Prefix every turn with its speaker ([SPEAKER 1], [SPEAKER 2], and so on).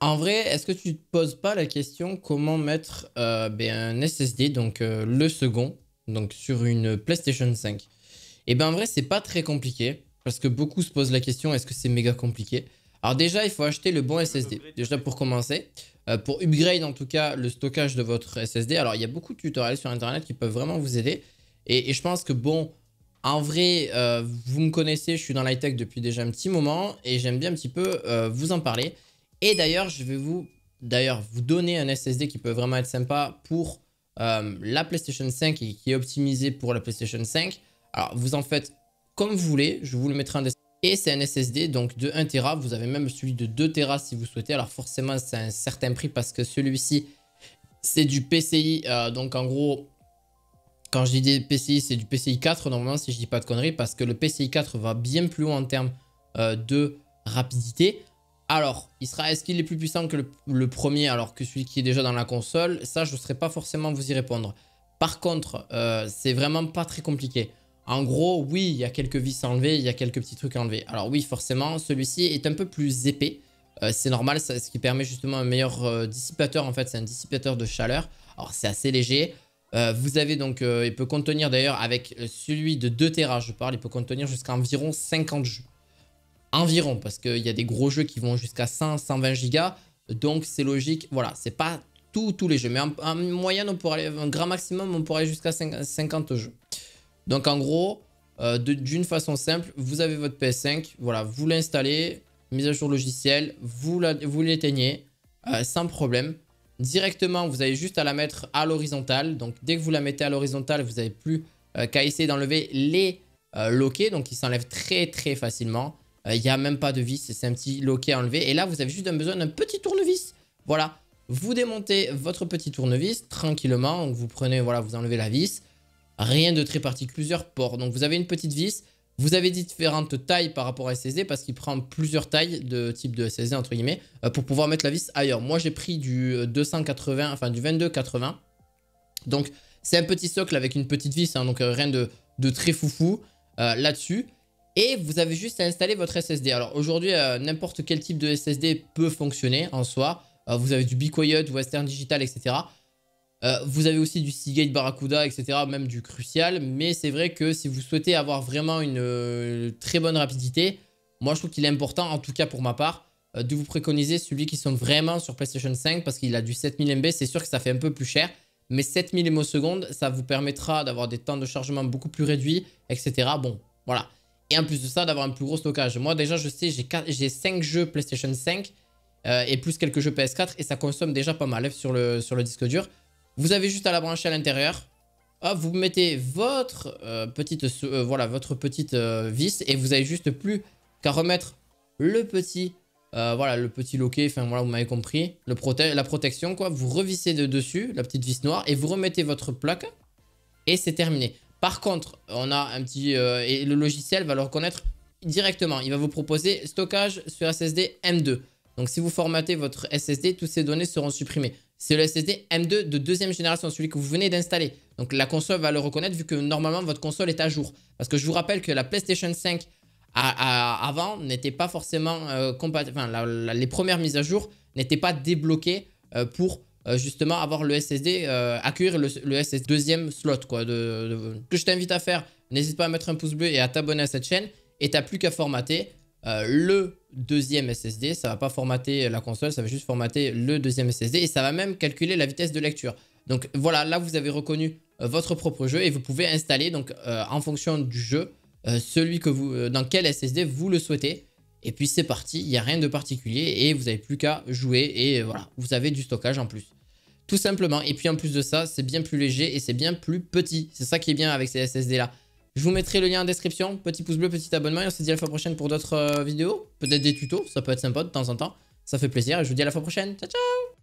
[SPEAKER 1] En vrai, est-ce que tu te poses pas la question comment mettre un SSD, donc le second, donc sur une PlayStation 5? Et ben en vrai, c'est pas très compliqué parce que beaucoup se posent la question est-ce que c'est méga compliqué? Alors déjà, il faut acheter le bon SSD. Déjà pour commencer, pour upgrade en tout cas le stockage de votre SSD. Alors il y a beaucoup de tutoriels sur internet qui peuvent vraiment vous aider. Et je pense que bon, en vrai, vous me connaissez, je suis dans l'high-tech depuis déjà un petit moment et j'aime bien un petit peu vous en parler. Et d'ailleurs, je vais vous donner un SSD qui peut vraiment être sympa pour la PlayStation 5 et qui est optimisé pour la PlayStation 5. Alors, vous en faites comme vous voulez. Je vous le mettrai en description. Et c'est un SSD donc de 1 Tera. Vous avez même celui de 2 Tera si vous souhaitez. Alors, forcément, c'est un certain prix parce que celui-ci, c'est du PCI. Donc, en gros, quand je dis des PCI, c'est du PCI 4 normalement, si je dis pas de conneries. Parce que le PCI 4 va bien plus loin en termes de rapidité. Alors, est-ce qu'il est plus puissant que le premier alors que celui qui est déjà dans la console? Ça, je ne saurais pas forcément vous y répondre. Par contre, c'est vraiment pas très compliqué. En gros, oui, il y a quelques vis à enlever, il y a quelques petits trucs à enlever. Alors oui, forcément, celui-ci est un peu plus épais. C'est normal, ce qui permet justement un meilleur dissipateur. En fait, c'est un dissipateur de chaleur. Alors, c'est assez léger. Vous avez donc, il peut contenir d'ailleurs avec celui de 2 Tera, je parle, il peut contenir jusqu'à environ 50 jeux. Environ, parce qu'il y a des gros jeux qui vont jusqu'à 100, 120 gigas. Donc, c'est logique. Voilà, c'est pas tous les jeux. Mais en moyenne, on pourrait aller, un grand maximum, on pourrait aller jusqu'à 50 jeux. Donc, en gros, d'une façon simple, vous avez votre PS5. Voilà, vous l'installez, mise à jour logiciel, vous l'éteignez sans problème. Directement, vous avez juste à la mettre à l'horizontale. Donc, dès que vous la mettez à l'horizontale, vous n'avez plus qu'à essayer d'enlever les loquets. Donc, ils s'enlèvent très, très facilement. Il n'y a même pas de vis, c'est un petit loquet à enlever. Et là, vous avez juste besoin d'un petit tournevis. Voilà, vous démontez votre petit tournevis tranquillement. Donc, vous prenez, voilà, vous enlevez la vis. Rien de très particulier, plusieurs ports. Donc, vous avez une petite vis. Vous avez différentes tailles par rapport à SSD parce qu'il prend plusieurs tailles de type de SSD, entre guillemets, pour pouvoir mettre la vis ailleurs. Moi, j'ai pris du 280, enfin du 2280. Donc, c'est un petit socle avec une petite vis, hein, donc rien de très foufou là-dessus. Et vous avez juste à installer votre SSD. Alors aujourd'hui, n'importe quel type de SSD peut fonctionner en soi. Vous avez du Be Quiet, Western Digital, etc. Vous avez aussi du Seagate, Barracuda, etc. Même du Crucial. Mais c'est vrai que si vous souhaitez avoir vraiment une très bonne rapidité, moi je trouve qu'il est important, en tout cas pour ma part, de vous préconiser celui qui sont vraiment sur PlayStation 5 parce qu'il a du 7000 MB. C'est sûr que ça fait un peu plus cher. Mais 7000 ms, ça vous permettra d'avoir des temps de chargement beaucoup plus réduits, etc. Bon, voilà. Et en plus de ça, d'avoir un plus gros stockage. Moi, déjà, je sais, j'ai 5 jeux PlayStation 5 et plus quelques jeux PS4 et ça consomme déjà pas mal sur le disque dur. Vous avez juste à la brancher à l'intérieur. Vous mettez votre votre petite vis et vous avez juste plus qu'à remettre le petit, le petit loquet. Enfin, voilà, vous m'avez compris. La protection, quoi. Vous revissez dessus la petite vis noire et vous remettez votre plaque et c'est terminé. Par contre, on a un petit... et le logiciel va le reconnaître directement. Il va vous proposer stockage sur SSD M2. Donc, si vous formatez votre SSD, toutes ces données seront supprimées. C'est le SSD M2 de deuxième génération, celui que vous venez d'installer. Donc, la console va le reconnaître vu que normalement, votre console est à jour. Parce que je vous rappelle que la PlayStation 5 avant n'était pas forcément compatible. Enfin, les premières mises à jour n'étaient pas débloquées pour... justement avoir le SSD, accueillir le SSD deuxième slot quoi, que je t'invite à faire. N'hésite pas à mettre un pouce bleu et à t'abonner à cette chaîne et t'as plus qu'à formater le deuxième SSD. Ça va pas formater la console, ça va juste formater le deuxième SSD et ça va même calculer la vitesse de lecture. Donc voilà, là vous avez reconnu votre propre jeu et vous pouvez installer donc en fonction du jeu celui que vous dans quel SSD vous le souhaitez. Et puis c'est parti, il n'y a rien de particulier et vous n'avez plus qu'à jouer et voilà, vous avez du stockage en plus. Tout simplement. Et puis en plus de ça, c'est bien plus léger et c'est bien plus petit. C'est ça qui est bien avec ces SSD là. Je vous mettrai le lien en description. Petit pouce bleu, petit abonnement et on se dit à la fois prochaine pour d'autres vidéos. Peut-être des tutos, ça peut être sympa de temps en temps. Ça fait plaisir et je vous dis à la fois prochaine. Ciao ciao.